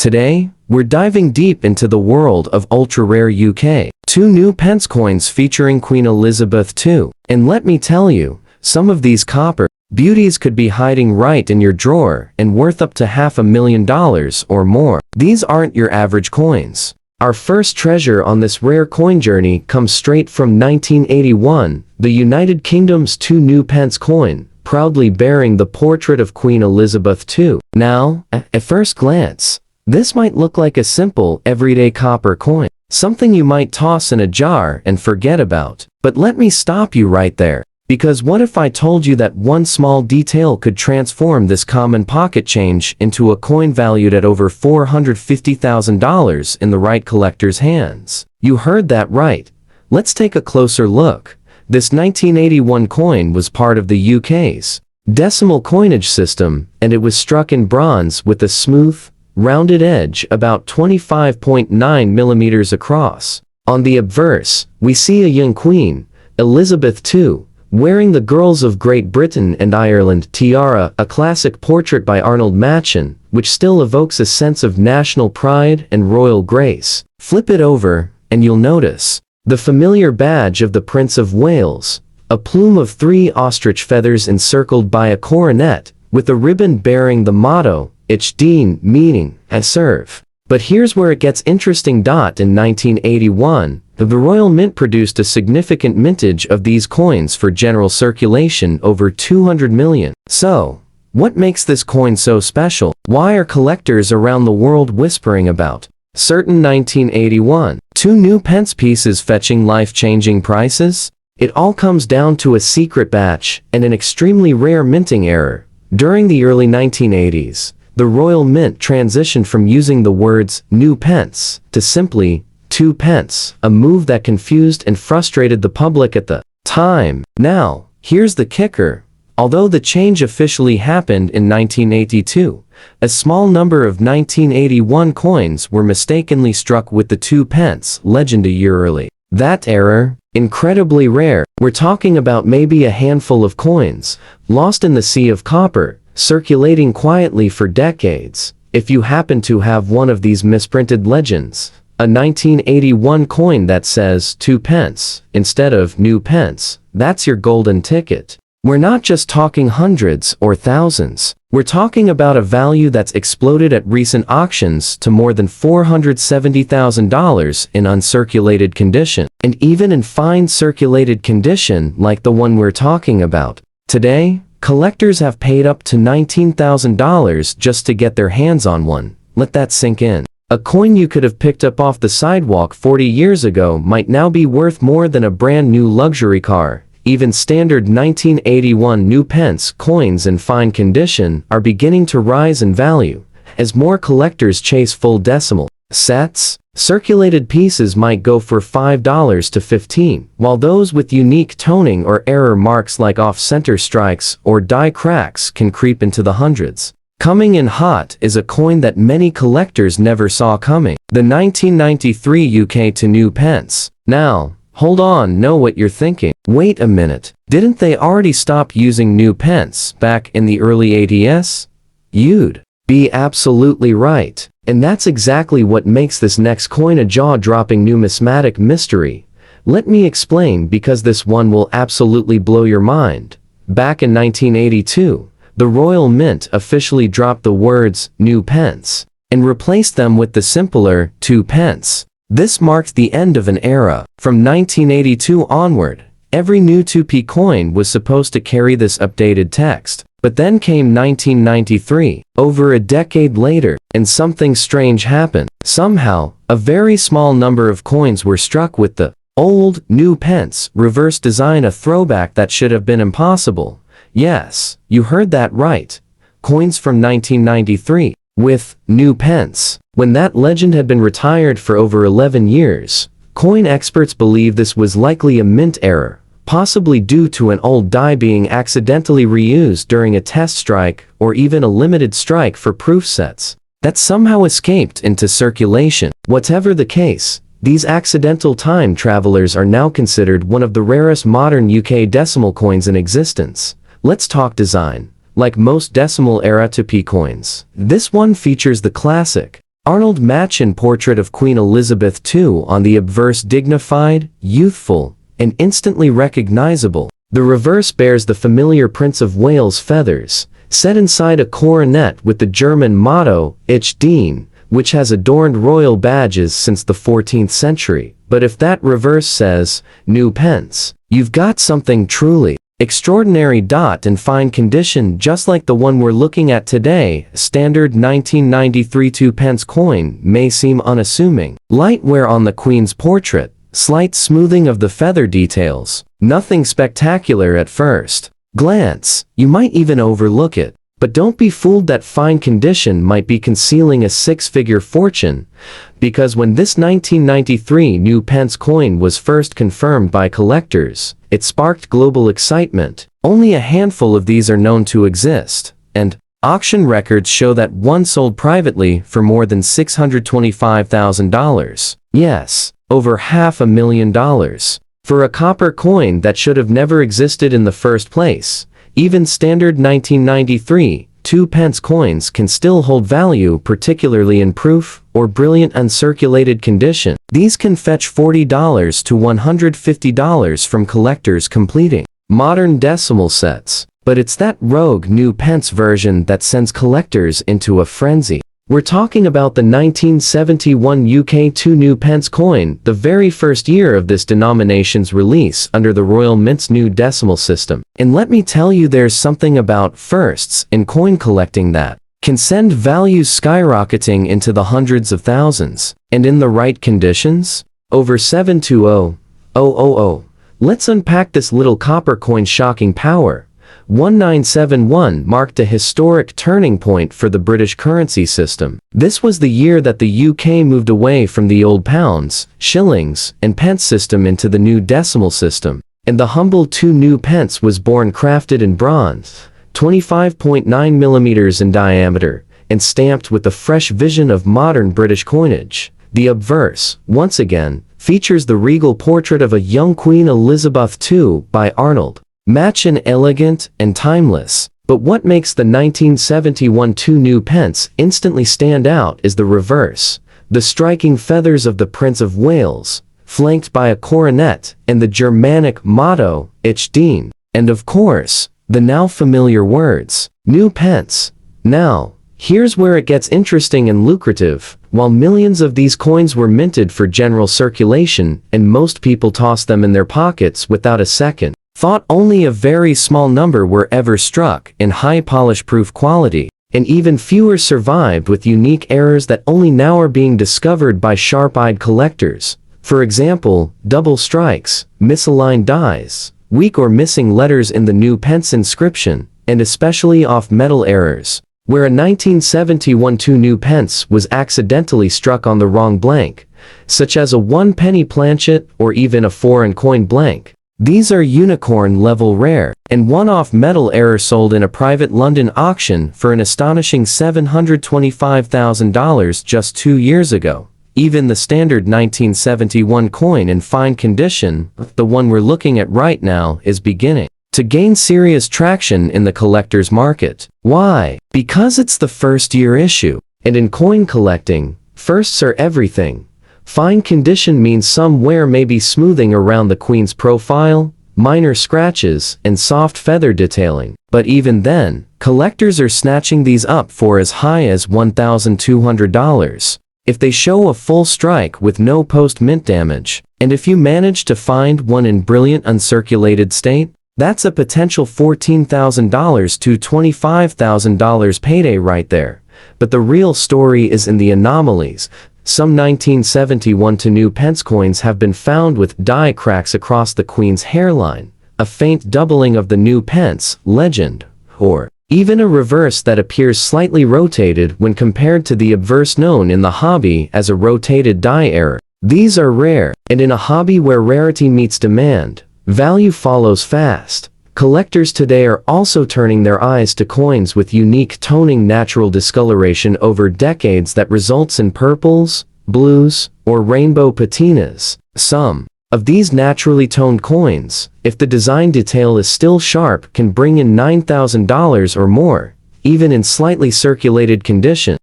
Today, we're diving deep into the world of ultra-rare UK. Two new pence coins featuring Queen Elizabeth II. And let me tell you, some of these copper beauties could be hiding right in your drawer and worth up to $500,000 or more. These aren't your average coins. Our first treasure on this rare coin journey comes straight from 1981, the United Kingdom's two new pence coin, proudly bearing the portrait of Queen Elizabeth II. Now, at first glance, this might look like a simple, everyday copper coin, something you might toss in a jar and forget about. But let me stop you right there. Because what if I told you that one small detail could transform this common pocket change into a coin valued at over $450,000 in the right collector's hands? You heard that right. Let's take a closer look. This 1981 coin was part of the UK's decimal coinage system, and it was struck in bronze with a smooth, rounded edge about 25.9 millimeters across. On the obverse, we see a young Queen, Elizabeth II, wearing the Girls of Great Britain and Ireland tiara, a classic portrait by Arnold Machen, which still evokes a sense of national pride and royal grace. Flip it over, and you'll notice the familiar badge of the Prince of Wales, a plume of 3 ostrich feathers encircled by a coronet, with a ribbon bearing the motto, Ich dien, meaning, I serve. But here's where it gets interesting. In 1981, the Royal Mint produced a significant mintage of these coins for general circulation, over 200 million. So, what makes this coin so special? Why are collectors around the world whispering about certain 1981 two new pence pieces fetching life-changing prices? It all comes down to a secret batch and an extremely rare minting error. During the early 1980s, the Royal Mint transitioned from using the words new pence to simply 2 pence, a move that confused and frustrated the public at the time. Now, here's the kicker. Although the change officially happened in 1982, a small number of 1981 coins were mistakenly struck with the 2 pence legend a year early. That error, incredibly rare. We're talking about maybe a handful of coins, lost in the sea of copper, circulating quietly for decades. If you happen to have one of these misprinted legends, a 1981 coin that says 2 pence instead of new pence, that's your golden ticket. We're not just talking hundreds or thousands. We're talking about a value that's exploded at recent auctions to more than $470,000 in uncirculated condition. And even in fine circulated condition like the one we're talking about today, collectors have paid up to $19,000 just to get their hands on one. Let that sink in. A coin you could have picked up off the sidewalk 40 years ago might now be worth more than a brand new luxury car. Even standard 1981 new pence coins in fine condition are beginning to rise in value, as more collectors chase full decimal sets. Circulated pieces might go for $5 to $15, while those with unique toning or error marks like off-center strikes or die cracks can creep into the hundreds. Coming in hot is a coin that many collectors never saw coming, the 1993 UK to new pence. Now, hold on, know what you're thinking. Wait a minute, didn't they already stop using new pence back in the early 80s? You'd be absolutely right. And that's exactly what makes this next coin a jaw-dropping numismatic mystery. Let me explain, because this one will absolutely blow your mind. Back in 1982, the Royal Mint officially dropped the words new pence and replaced them with the simpler 2 pence. This marked the end of an era. From 1982 onward, every new 2p coin was supposed to carry this updated text. But then came 1993, over a decade later, and something strange happened. Somehow, a very small number of coins were struck with the old, new pence reverse design, a throwback that should have been impossible. Yes, you heard that right. Coins from 1993, with new pence. When that legend had been retired for over 11 years, coin experts believe this was likely a mint error, possibly due to an old die being accidentally reused during a test strike or even a limited strike for proof sets that somehow escaped into circulation. Whatever the case, these accidental time travelers are now considered one of the rarest modern UK decimal coins in existence. Let's talk design. Like most decimal era 2p coins, this one features the classic Arnold Machen portrait of Queen Elizabeth II on the obverse dignified, youthful, and instantly recognizable. The reverse bears the familiar Prince of Wales feathers, set inside a coronet with the German motto, Ich dien, which has adorned royal badges since the 14th century. But if that reverse says, New Pence, you've got something truly extraordinary. In fine condition, just like the one we're looking at today. Standard 1993 2-pence coin may seem unassuming. Light wear on the Queen's portrait, slight smoothing of the feather details. Nothing spectacular at first glance. You might even overlook it. But don't be fooled that fine condition might be concealing a six-figure fortune, because when this 1993 new pence coin was first confirmed by collectors, it sparked global excitement. Only a handful of these are known to exist, and auction records show that one sold privately for more than $625,000. Yes, over $500,000. For a copper coin that should have never existed in the first place. Even standard 1993 2-pence coins can still hold value, particularly in proof or brilliant uncirculated condition. These can fetch $40 to $150 from collectors completing modern decimal sets. But it's that rogue new pence version that sends collectors into a frenzy. We're talking about the 1971 UK 2 new pence coin, the very first year of this denomination's release under the Royal Mint's new decimal system. And let me tell you, there's something about firsts in coin collecting that can send values skyrocketing into the hundreds of thousands. And in the right conditions? Over 720,000. Let's unpack this little copper coin's shocking power. 1971 marked a historic turning point for the British currency system. This was the year that the UK moved away from the old pounds, shillings, and pence system into the new decimal system. And the humble 2 new pence was born, crafted in bronze, 25.9 millimeters in diameter, and stamped with the fresh vision of modern British coinage. The obverse, once again, features the regal portrait of a young Queen Elizabeth II by Arnold Machen, elegant and timeless. But what makes the 1971 2 new pence instantly stand out is the reverse. The striking feathers of the Prince of Wales, flanked by a coronet, and the Germanic motto, Ich dien. And of course, the now familiar words, New Pence. Now, here's where it gets interesting and lucrative. While millions of these coins were minted for general circulation, and most people tossed them in their pockets without a second thought, only a very small number were ever struck in high polish-proof quality, and even fewer survived with unique errors that only now are being discovered by sharp-eyed collectors. For example, double strikes, misaligned dies, weak or missing letters in the new pence inscription, and especially off-metal errors, where a 1971 2 new pence was accidentally struck on the wrong blank, such as a 1-penny planchet or even a foreign coin blank. These are unicorn-level rare, and one-off metal error sold in a private London auction for an astonishing $725,000 just 2 years ago. Even the standard 1971 coin in fine condition, the one we're looking at right now, is beginning to gain serious traction in the collector's market. Why? Because it's the first-year issue, and in coin collecting, firsts are everything. Fine condition means some wear may be smoothing around the Queen's profile, minor scratches, and soft feather detailing. But even then, collectors are snatching these up for as high as $1,200. If they show a full strike with no post-mint damage, and if you manage to find one in brilliant uncirculated state, that's a potential $14,000 to $25,000 payday right there. But the real story is in the anomalies. Some 1971 2 new pence coins have been found with die cracks across the Queen's hairline, a faint doubling of the new pence legend, or even a reverse that appears slightly rotated when compared to the obverse known in the hobby as a rotated die error. These are rare, and in a hobby where rarity meets demand, value follows fast. Collectors today are also turning their eyes to coins with unique toning natural discoloration over decades that results in purples, blues, or rainbow patinas. Some of these naturally toned coins, if the design detail is still sharp, can bring in $9,000 or more, even in slightly circulated condition.